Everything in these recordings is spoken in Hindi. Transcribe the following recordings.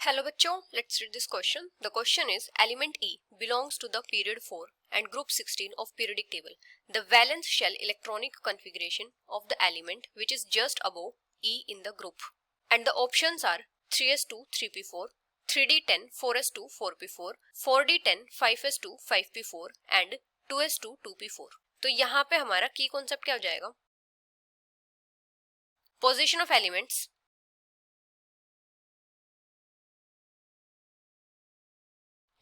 Hello बच्चों, let's read this question. The question is element E belongs to the period 4 and group 16 of periodic table. The valence shell electronic configuration of the element which is just above E in the group. And the options are 3s2 3p4, 3d10 4s2 4p4, 4d10 5s2 5p4 and 2s2 2p4. तो यहाँ पे हमारा की कॉन्सेप्ट क्या हो जाएगा? Position of elements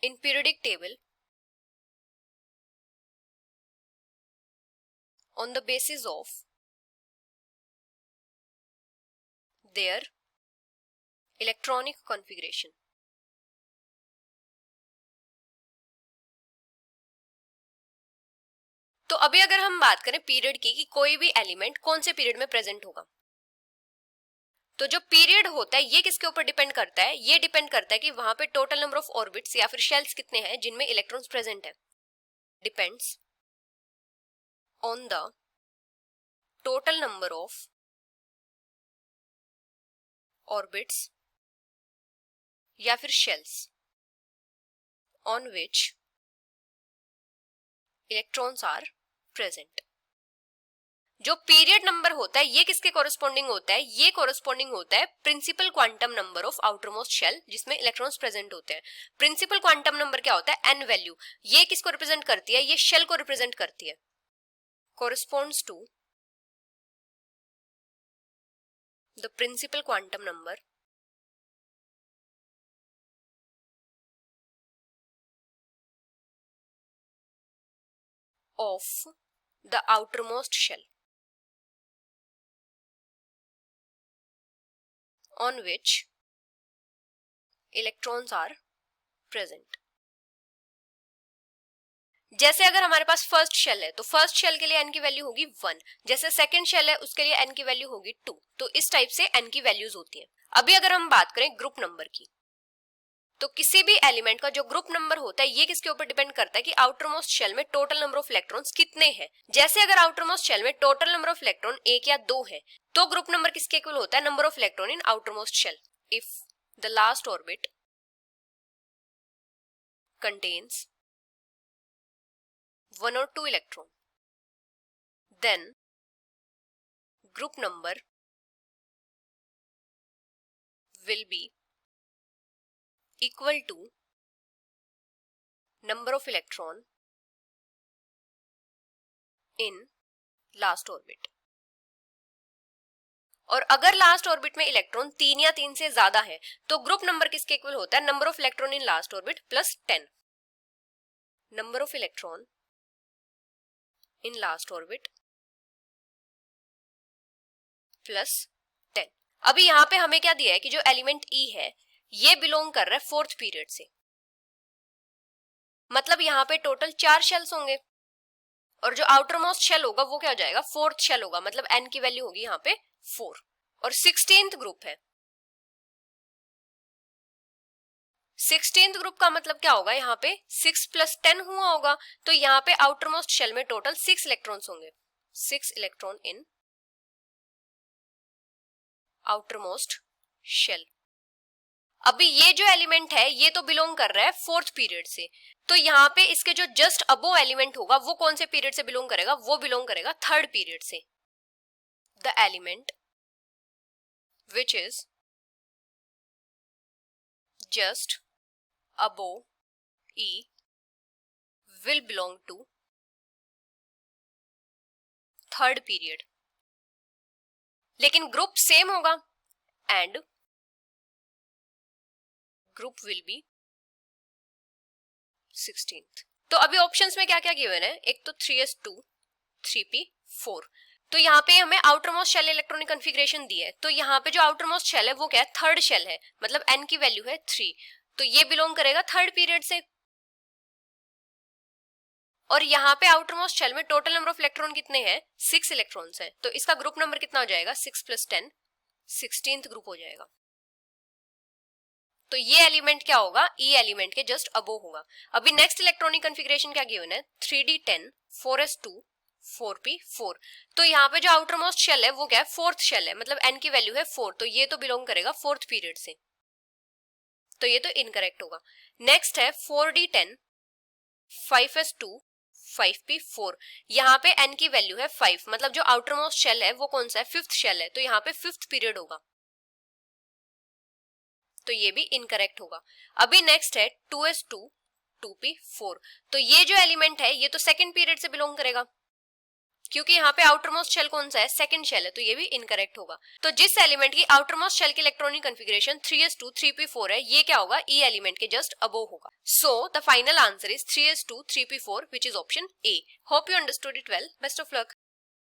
in periodic table on the basis of their electronic configuration. तो अभी अगर हम बात करें पीरियड की कि कोई भी एलिमेंट कौन से पीरियड में प्रेजेंट होगा, तो जो पीरियड होता है ये किसके ऊपर डिपेंड करता है? ये डिपेंड करता है कि वहां पे टोटल नंबर ऑफ ऑर्बिट्स या फिर शेल्स कितने हैं जिनमें इलेक्ट्रॉन्स प्रेजेंट है. Depends on the total number of orbits या फिर shells on which electrons are present. जो पीरियड नंबर होता है ये किसके कोरिस्पोंडिंग होता है? ये कोरिस्पोंडिंग होता है principal quantum number of outermost shell जिसमें इलेक्ट्रॉन्स प्रेजेंट होते हैं. प्रिंसिपल क्वांटम नंबर क्या होता है? N value. ये किसको रिप्रेजेंट करती है? ये शेल को रिप्रेजेंट करती है. Corresponds to the principal quantum number of the outermost shell on which electrons are present. जैसे अगर हमारे पास फर्स्ट शेल है तो फर्स्ट शेल के लिए n की वैल्यू होगी 1, जैसे सेकंड शेल है उसके लिए n की वैल्यू होगी 2. तो इस टाइप से n की वैल्यूज होती हैं. अभी अगर हम बात करें ग्रुप नंबर की, तो किसी भी एलिमेंट का जो ग्रुप नंबर होता है ये किसके ऊपर डिपेंड करता है कि आउटरमोस्ट शेल में टोटल नंबर ऑफ इलेक्ट्रॉन्स कितने हैं. जैसे अगर आउटरमोस्ट शेल में टोटल नंबर ऑफ इलेक्ट्रॉन 1 या 2 है तो ग्रुप नंबर किसके इक्वल होता है? Number of electron in outermost shell. If the last orbit contains 1 or 2 electron, then group number will be equal to number of electron in last orbit. और अगर लास्ट ऑर्बिट में इलेक्ट्रॉन 3 या 3 से ज्यादा है तो ग्रुप नंबर किसके इक्वल होता है? Number of electron in last orbit plus 10. Number of electron in last orbit plus 10. अभी यहां पे हमें क्या दिया है कि जो एलिमेंट ई है ये बिलोंग कर रहा है फोर्थ पीरियड से, मतलब यहां पे टोटल 4 शेल्स होंगे और जो आउटर मोस्ट शेल होगा वो क्या हो जाएगा? फोर्थ शेल होगा, मतलब एन की वैल्यू होगी यहाँ पे 4. और 16th ग्रुप है. 16th ग्रुप का मतलब क्या होगा? यहाँ पे 6 + 10 हुआ होगा, तो यहाँ पे आउटर मोस्ट शेल में टोटल 6 इलेक्ट्रॉन्स होंगे. 6 इलेक्ट्रॉन इन आउटर मोस्ट शेल. अभी ये जो एलिमेंट है ये तो बिलोंग कर रहा है फोर्थ पीरियड से, तो यहाँ पे इसके जो जस्ट अबो एलिमेंट होगा वो कौन से पीरियड से बिलोंग करेगा? वो बिलोंग करेगा थर्ड पीरियड से. The element which is just above E will belong to third period. लेकिन ग्रुप सेम होगा and group will be 16th. तो अभी ऑप्शंस में क्या क्या गिवन है? एक तो 3s2 3p4. तो यहाँ पे हमें outer most shell electronic configuration दी है, तो यहाँ पे जो आउटर मोस्ट शेल है वो क्या है? थर्ड शेल है, मतलब n की वैल्यू है 3, तो ये बिलोंग करेगा थर्ड पीरियड से. और यहाँ पे आउटर मोस्ट शेल में टोटल नंबर ऑफ इलेक्ट्रॉन कितने हैं? 6 इलेक्ट्रॉन्स हैं, तो इसका ग्रुप नंबर कितना हो जाएगा? 6 + 10 16th ग्रुप हो जाएगा. तो ये एलिमेंट क्या होगा? ई एलिमेंट के जस्ट अबो होगा. अभी नेक्स्ट इलेक्ट्रॉनिक कॉन्फ़िगरेशन क्या गिवन है? 3d10 4s2 4p4. तो यहाँ पे जो आउटर मोस्ट शेल है वो क्या है? फोर्थ शेल है, मतलब n की वैल्यू है 4, तो ये तो बिलोंग करेगा फोर्थ पीरियड से. तो ये तो इनकरेक्ट होगा। नेक्स्ट है 4d10 5s2 5p4। यहाँ पे n की वैल्यू है 5, मतलब जो आउटर मोस्ट शेल है वो कौन सा है, फिफ्थ शेल है, तो यहाँ पे फिफ्थ पीरियड होगा, तो ये भी इनकरेक्ट होगा। अभी नेक्स्ट है 2s2 2p4। तो ये जो एलिमेंट है ये तो सेकंड पीरियड से बिलोंग करेगा, क्योंकि यहाँ पे आउटर मोस्ट शेल कौन सा है, सेकंड शेल है, तो ये भी इनकरेक्ट होगा। तो जिस एलिमेंट की आउटर मोस्ट शेल की इलेक्ट्रॉनिक कॉन्फ़िगरेशन 3s2 3p4 है, ये क्या होगा, ई एलिमेंट के जस्ट अबोव होगा। So the final answer is 3s2 3p4 which is option A. Hope you understood it well. Best of luck.